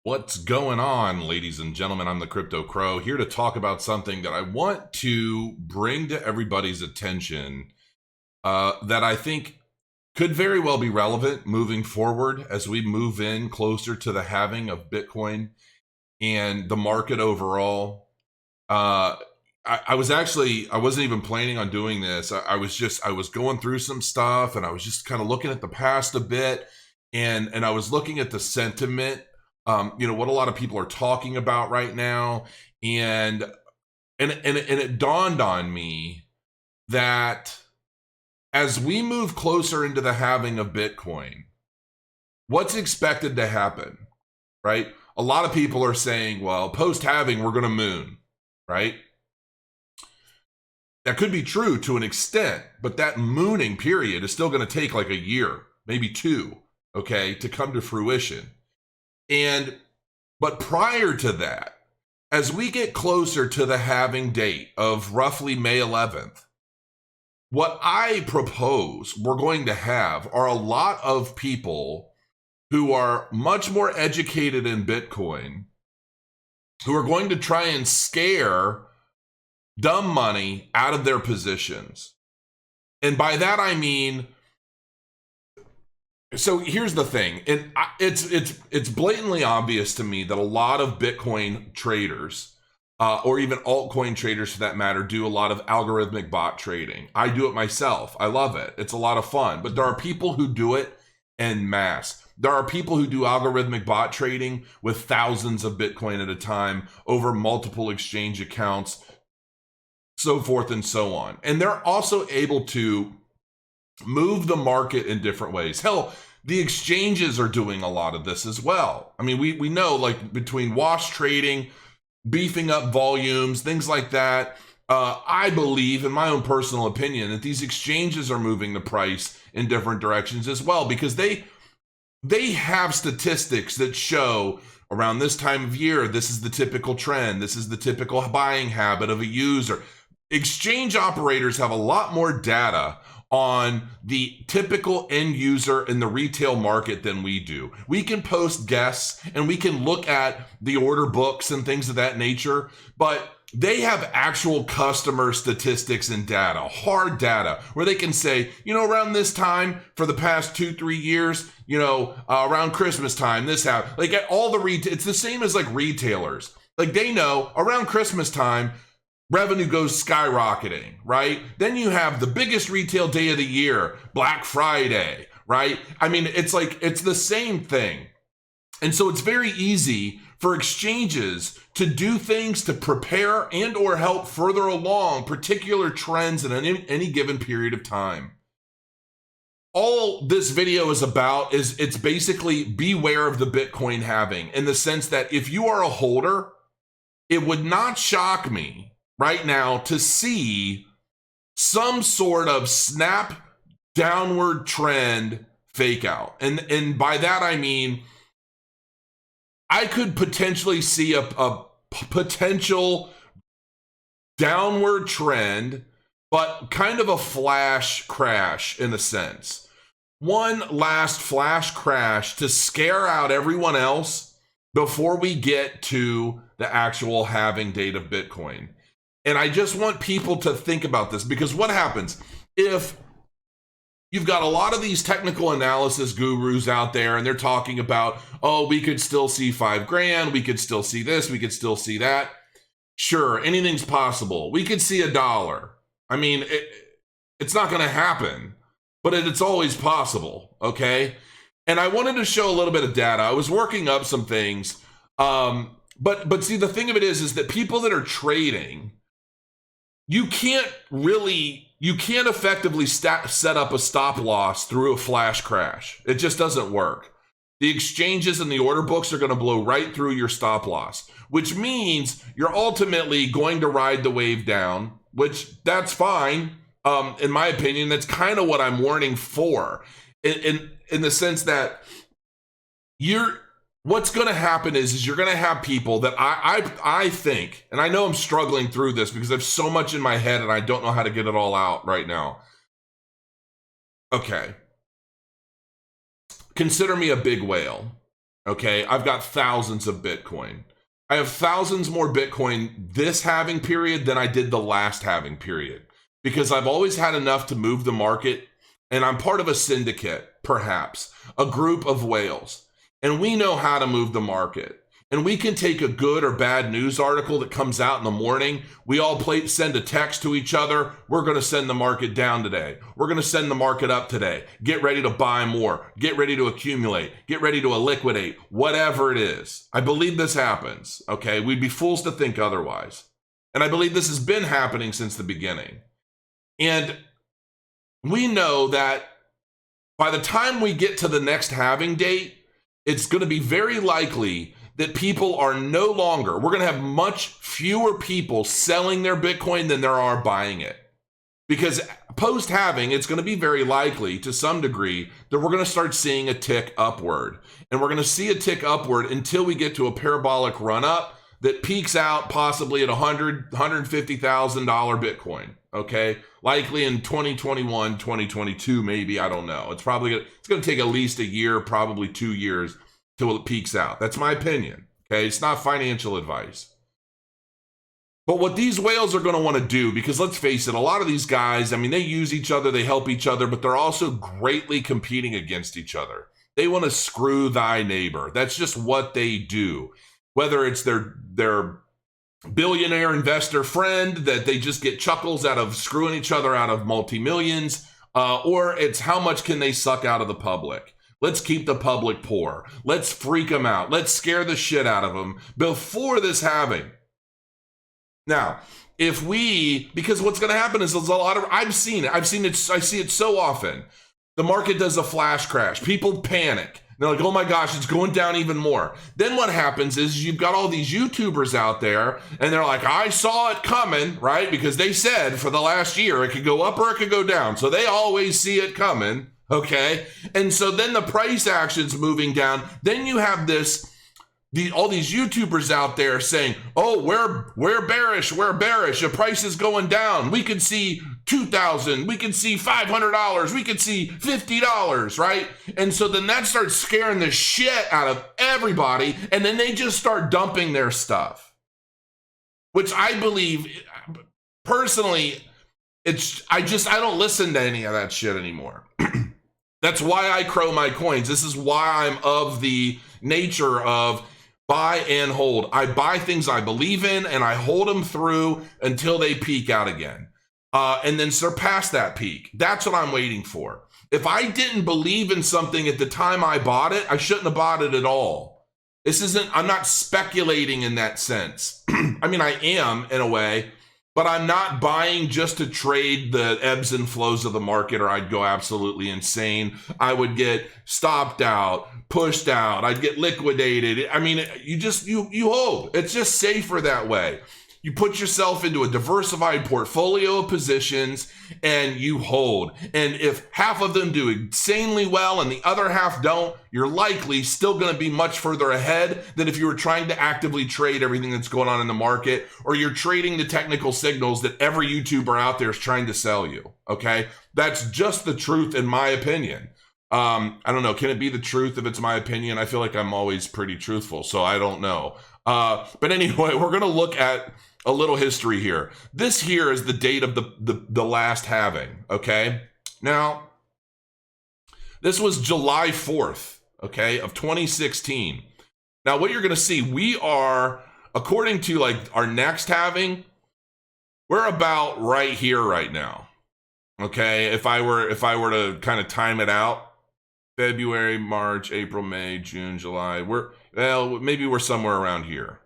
What's going on, ladies and gentlemen? I'm the Crypto Crow, here to talk about something that I want to bring to everybody's attention that I think could very well be relevant moving forward as we move in closer to the halving of Bitcoin and the market overall. I wasn't even planning on doing this. I was going through some stuff, and I was just kind of looking at the past a bit, and I was looking at the sentiment, what a lot of people are talking about right now, and it dawned on me that as we move closer into the halving of Bitcoin, what's expected to happen, right? A lot of people are saying, well, post-halving, we're going to moon, right? That could be true to an extent, but that mooning period is still going to take like a year, maybe two, okay, to come to fruition. But prior to that, as we get closer to the halving date of roughly May 11th, what I propose we're going to have are a lot of people who are much more educated in Bitcoin, who are going to try and scare dumb money out of their positions. And by that I mean, so here's the thing, and it's blatantly obvious to me that a lot of Bitcoin traders, or even altcoin traders for that matter, do a lot of algorithmic bot trading. I do it myself. I love it. It's a lot of fun. But there are people who do it en masse. There are people who do algorithmic bot trading with thousands of Bitcoin at a time over multiple exchange accounts, so forth and so on. And they're also able to move the market in different ways. Hell, the exchanges are doing a lot of this as well. I mean, we know, like, between wash trading, beefing up volumes, things like that, I believe, in my own personal opinion, that these exchanges are moving the price in different directions as well, because they have statistics that show around this time of year, this is the typical trend, this is the typical buying habit of a user. Exchange operators have a lot more data on the typical end user in the retail market than we do. We can post guesses and we can look at the order books and things of that nature, but they have actual customer statistics and data, hard data, where they can say, around this time for the past 2-3 years, around Christmas time, this happened. Like, at all the it's the same as like retailers. Like, they know around Christmas time, revenue goes skyrocketing, right? Then you have the biggest retail day of the year, Black Friday, right? I mean, it's the same thing. And so it's very easy for exchanges to do things to prepare and or help further along particular trends in any given period of time. All this video is about is it's basically beware of the Bitcoin halving, in the sense that if you are a holder, it would not shock me right now to see some sort of snap downward trend fake out. And by that I mean, I could potentially see a potential downward trend, but kind of a flash crash in a sense. One last flash crash to scare out everyone else before we get to the actual halving date of Bitcoin. And I just want people to think about this, because what happens if you've got a lot of these technical analysis gurus out there and they're talking about, oh, we could still see $5,000, we could still see this, we could still see that. Sure, anything's possible. We could see $1. I mean, it's not going to happen, but it's always possible, okay? And I wanted to show a little bit of data. I was working up some things, but see, the thing of it is that people that are trading, you can't effectively set up a stop loss through a flash crash. It just doesn't work. The exchanges and the order books are going to blow right through your stop loss, which means you're ultimately going to ride the wave down, which that's fine. In my opinion, that's kind of what I'm warning for, in the sense that what's going to happen is you're going to have people that I think, and I know I'm struggling through this because I have so much in my head and I don't know how to get it all out right now. Okay. Consider me a big whale. Okay, I've got thousands of Bitcoin. I have thousands more Bitcoin this halving period than I did the last halving period, because I've always had enough to move the market, and I'm part of a syndicate, perhaps, a group of whales, and we know how to move the market. And we can take a good or bad news article that comes out in the morning. We all send a text to each other. We're going to send the market down today. We're going to send the market up today. Get ready to buy more. Get ready to accumulate. Get ready to liquidate. Whatever it is. I believe this happens. Okay. We'd be fools to think otherwise. And I believe this has been happening since the beginning. And we know that by the time we get to the next halving date, it's going to be very likely that people are no longer, we're going to have much fewer people selling their Bitcoin than there are buying it. Because post-halving, it's going to be very likely to some degree that we're going to start seeing a tick upward. And we're going to see a tick upward until we get to a parabolic run-up that peaks out possibly at $150,000 Bitcoin. Okay, likely in 2021, 2022, maybe, I don't know. It's going to take at least a year, probably 2 years till it peaks out. That's my opinion. Okay, it's not financial advice. But what these whales are going to want to do, because let's face it, a lot of these guys, I mean, they use each other, they help each other, but they're also greatly competing against each other. They want to screw thy neighbor. That's just what they do. Whether it's their billionaire investor friend that they just get chuckles out of screwing each other out of multi-millions, or it's how much can they suck out of the public. Let's keep the public poor. Let's freak them out. Let's scare the shit out of them before this halving. Now, because what's going to happen is there's a lot of, I see it so often. The market does a flash crash. People panic. They're like, oh my gosh, it's going down even more. Then what happens is you've got all these YouTubers out there and they're like, I saw it coming, right? Because they said for the last year it could go up or it could go down. So they always see it coming. Okay. And so then the price action's moving down. Then you have all these YouTubers out there saying, oh, we're bearish. The price is going down. We could see $2,000. We could see $500. We could see $50, right? And so then that starts scaring the shit out of everybody. And then they just start dumping their stuff, which I believe personally, I don't listen to any of that shit anymore. That's why I crow my coins. This is why I'm of the nature of buy and hold. I buy things I believe in and I hold them through until they peak out again. And then surpass that peak. That's what I'm waiting for. If I didn't believe in something at the time I bought it, I shouldn't have bought it at all. I'm not speculating in that sense. I mean, I am in a way, but I'm not buying just to trade the ebbs and flows of the market, or I'd go absolutely insane. I would get stopped out, pushed out. I'd get liquidated. I mean, you hold. It's just safer that way. You put yourself into a diversified portfolio of positions and you hold. And if half of them do insanely well and the other half don't, you're likely still going to be much further ahead than if you were trying to actively trade everything that's going on in the market, or you're trading the technical signals that every YouTuber out there is trying to sell you. Okay? That's just the truth in my opinion. I don't know. Can it be the truth if it's my opinion? I feel like I'm always pretty truthful, so I don't know. But anyway, we're going to look at a little history here. This here is the date of the last halving, okay? Now, this was July 4th, okay, of 2016. Now, what you're going to see, we are, according to like our next halving, we're about right here right now, okay? If I were to kind of time it out, February, March, April, May, June, July, maybe we're somewhere around here.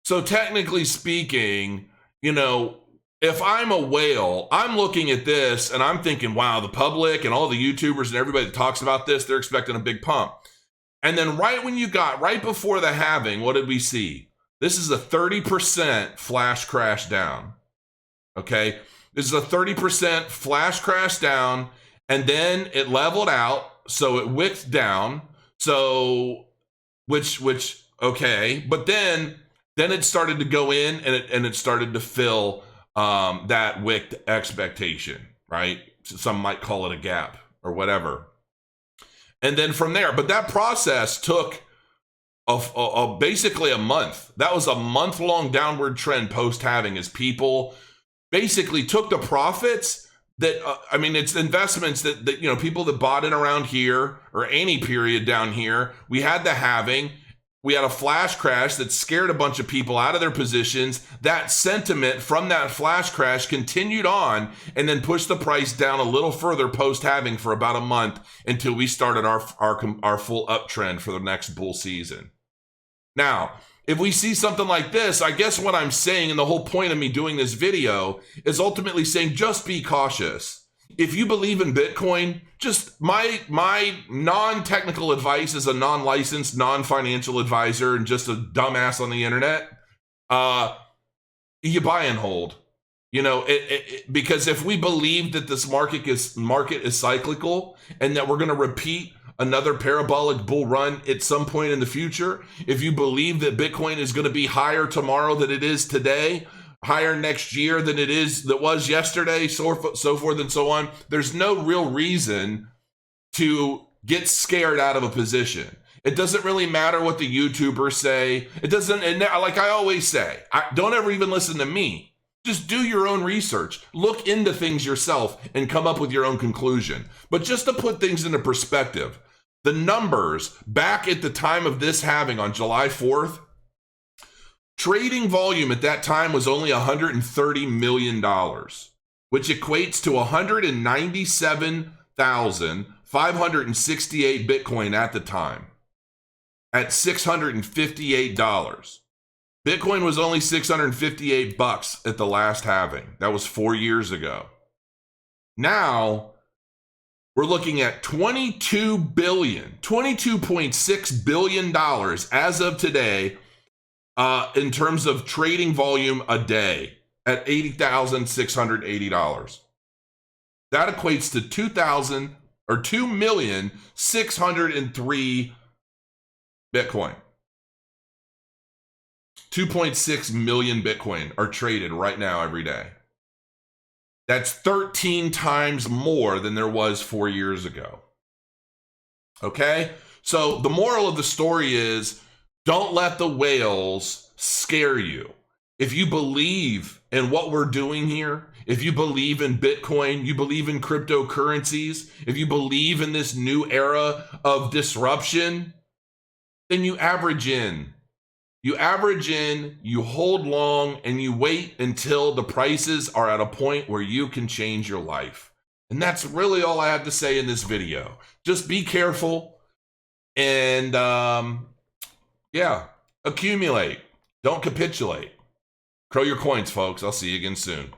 So technically speaking, if I'm a whale, I'm looking at this and I'm thinking, wow, the public and all the YouTubers and everybody that talks about this, they're expecting a big pump. And then right before the halving, what did we see? This is a 30% flash crash down. Okay. This is a 30% flash crash down, and then it leveled out. So it wicked down. So, okay. But then it started to go in and it started to fill that wicked expectation, right? Some might call it a gap or whatever. And then from there, but that process took of basically a month. That was a month-long downward trend post-halving as people basically took the profits that, I mean, it's investments that, you know, people that bought in around here or any period down here. We had the halving. We had a flash crash that scared a bunch of people out of their positions. That sentiment from that flash crash continued on and then pushed the price down a little further post-halving for about a month until we started our full uptrend for the next bull season. Now, if we see something like this, I guess what I'm saying, and the whole point of me doing this video, is ultimately saying just be cautious. If you believe in Bitcoin, just my non-technical advice as a non-licensed, non-financial advisor and just a dumbass on the internet, you buy and hold. You know, because if we believe that this market is cyclical and that we're going to repeat another parabolic bull run at some point in the future, if you believe that Bitcoin is going to be higher tomorrow than it is today, higher next year than that was yesterday, so forth and so on, there's no real reason to get scared out of a position. It doesn't really matter what the YouTubers say. It doesn't, and like I always say, don't ever even listen to me. Just do your own research. Look into things yourself and come up with your own conclusion. But just to put things into perspective, the numbers back at the time of this halving on July 4th, trading volume at that time was only $130 million, which equates to 197,568 Bitcoin at the time, at $658. Bitcoin was only $658 at the last halving. That was 4 years ago. Now, we're looking at $22.6 billion as of today in terms of trading volume a day at $80,680. That equates to 2,603 Bitcoin. 2.6 million Bitcoin are traded right now every day. That's 13 times more than there was 4 years ago. Okay? So the moral of the story is, don't let the whales scare you. If you believe in what we're doing here, if you believe in Bitcoin, you believe in cryptocurrencies, if you believe in this new era of disruption, then you average in. You average in, you hold long, and you wait until the prices are at a point where you can change your life. And that's really all I have to say in this video. Just be careful and, accumulate. Don't capitulate. Grow your coins, folks. I'll see you again soon.